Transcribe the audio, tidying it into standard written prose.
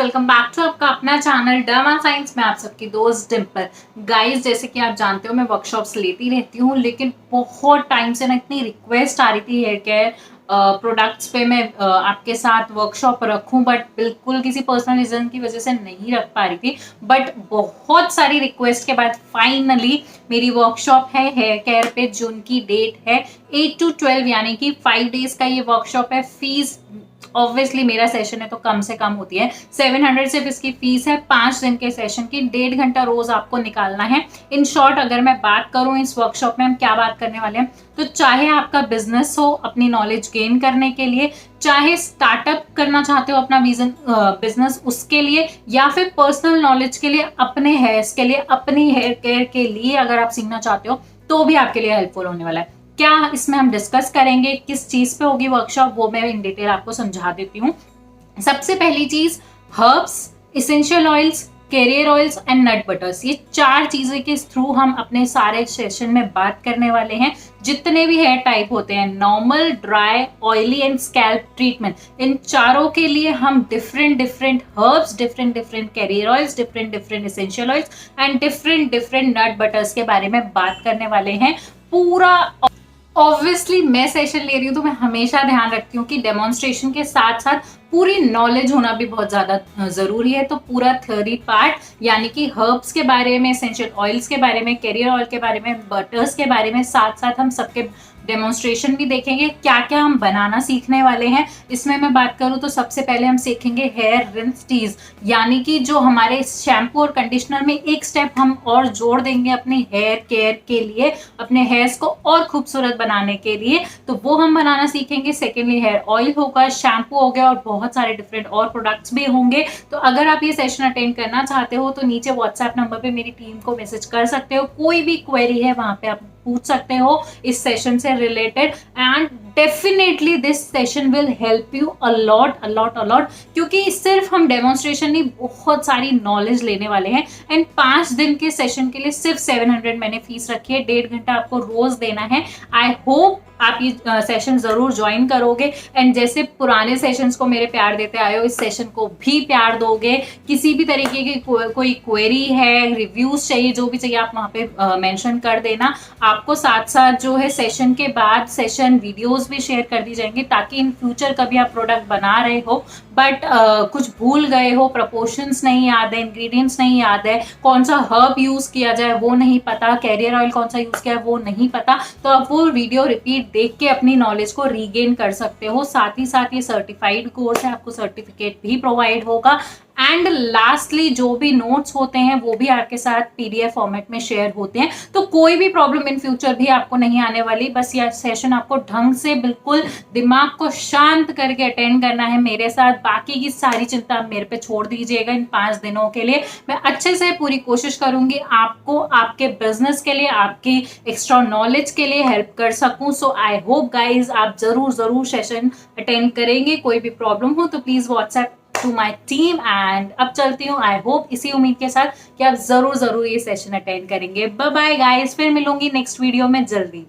Welcome back to आपका अपना channel derma science में आप सबकी दोस्त डिम्पल। गाइस, जैसे कि आप जानते हो मैं वर्कशॉप्स लेती रहती हूँ, लेकिन बहुत टाइम से ना इतनी रिक्वेस्ट आ रही थी हेयर केयर प्रोडक्ट्स पे मैं आपके साथ वर्कशॉप रखूं, बट बिल्कुल किसी पर्सनल रीजन की वजह से नहीं रख पा रही थी। बट बहुत सारी रिक्वेस्ट के बाद फाइनली मेरी वर्कशॉप है हेयर केयर पे। जून की डेट है 8 to 12, यानी कि 5 डेज का ये वर्कशॉप है। फीस ऑब्वियसली मेरा सेशन है तो कम से कम होती है, 700 सिर्फ इसकी फीस है 5 दिन के सेशन की। 1.5 घंटा रोज आपको निकालना है। इन शॉर्ट अगर मैं बात करूं इस वर्कशॉप में हम क्या बात करने वाले हैं, तो चाहे आपका बिजनेस हो अपनी नॉलेज गेन करने के लिए, चाहे स्टार्टअप करना चाहते हो अपना बिजनेस उसके लिए, या फिर पर्सनल नॉलेज के लिए, अपने हेयर्स के लिए, अपनी हेयर केयर के लिए अगर आप सीखना चाहते हो तो भी आपके लिए हेल्पफुल होने वाला है। क्या इसमें हम डिस्कस करेंगे, किस चीज पे होगी वर्कशॉप, वो मैं इन डिटेल आपको समझा देती हूँ। सबसे पहली चीज, herbs, essential oils, carrier oils and nut butters, ये 4 चीजें के थ्रू हम अपने सारे सेशन में बात करने वाले हैं। जितने भी हेयर टाइप होते हैं, normal, dry, oily and scalp treatment, इन चारों के लिए हम different different herbs, different different carrier oils, different different essential oils and different different nut butters के बारे में बात करने वाले हैं। पूरा ऑब्वियसली मैं सेशन ले रही हूँ तो मैं हमेशा ध्यान रखती हूँ कि डेमोन्स्ट्रेशन के साथ साथ पूरी नॉलेज होना भी बहुत ज्यादा जरूरी है। तो पूरा थ्योरी पार्ट, यानी कि हर्ब्स के बारे में, एसेंशियल ऑयल्स के बारे में, कैरियर ऑयल के बारे में, बटर्स के बारे में, साथ साथ हम सबके डेमोन्स्ट्रेशन भी देखेंगे, क्या क्या हम बनाना सीखने वाले हैं। इसमें मैं बात करूं तो सबसे पहले हम सीखेंगे हेयर रिंस टीज, यानी कि जो हमारे शैम्पू और कंडीशनर में एक स्टेप हम और जोड़ देंगे अपने हेयर केयर के लिए, अपने हेयर्स को और खूबसूरत बनाने के लिए, तो वो हम बनाना सीखेंगे। सेकेंडली हेयर ऑयल होगा, शैम्पू हो गया और बहुत सारे डिफरेंट और प्रोडक्ट्स भी होंगे। तो अगर आप ये सेशन अटेंड करना चाहते हो तो नीचे व्हाट्सएप नंबर पे मेरी टीम को मैसेज कर सकते हो। कोई भी क्वेरी है वहां पे आप पूछ सकते हो इस सेशन से related, and definitely this session will help you a lot a lot a lot, क्योंकि सिर्फ हम डेमोन्स्ट्रेशन नहीं, बहुत सारी नॉलेज लेने वाले हैं। एंड 5 दिन के सेशन के लिए सिर्फ 700 मैंने फीस रखी है। 1.5 घंटा आपको रोज देना है। आई होप आप ये सेशन जरूर ज्वाइन करोगे, एंड जैसे पुराने सेशंस को मेरे प्यार देते आए हो, इस सेशन को भी प्यार दोगे। किसी भी तरीके की कोई क्वेरी है, रिव्यूज चाहिए, जो भी चाहिए आप वहां पे मेंशन कर देना। आपको साथ साथ जो है सेशन के बाद सेशन वीडियोस भी शेयर कर दी जाएंगी, ताकि इन फ्यूचर कभी आप प्रोडक्ट बना रहे हो बट कुछ भूल गए हो, प्रपोर्शंस नहीं याद है, इंग्रेडिएंट्स नहीं याद है, कौन सा हर्ब यूज किया जाए वो नहीं पता, कैरियर ऑयल कौन सा यूज किया है वो नहीं पता, तो आप वो वीडियो रिपीट देख के अपनी नॉलेज को रीगेन कर सकते हो। साथ ही साथ ये सर्टिफाइड कोर्स है, आपको सर्टिफिकेट भी प्रोवाइड होगा। एंड लास्टली जो भी नोट्स होते हैं वो भी आपके साथ पीडीएफ फॉर्मेट में शेयर होते हैं। तो कोई भी प्रॉब्लम इन फ्यूचर भी आपको नहीं आने वाली। बस यह सेशन आपको ढंग से बिल्कुल दिमाग को शांत करके अटेंड करना है मेरे साथ। बाकी की सारी चिंता मेरे पे छोड़ दीजिएगा। इन 5 दिनों के लिए मैं अच्छे से पूरी कोशिश करूंगी आपको आपके बिजनेस के लिए, आपकी एक्स्ट्रा नॉलेज के लिए हेल्प कर सकूं। सो आई होप गाइज आप जरूर जरूर सेशन अटेंड करेंगे। कोई भी प्रॉब्लम हो तो please WhatsApp to my team. And अब चलती हूँ, आई होप इसी उम्मीद के साथ कि आप जरूर जरूर ये सेशन अटेंड करेंगे। बाय बाय गाइस, फिर मिलूंगी नेक्स्ट वीडियो में जल्दी।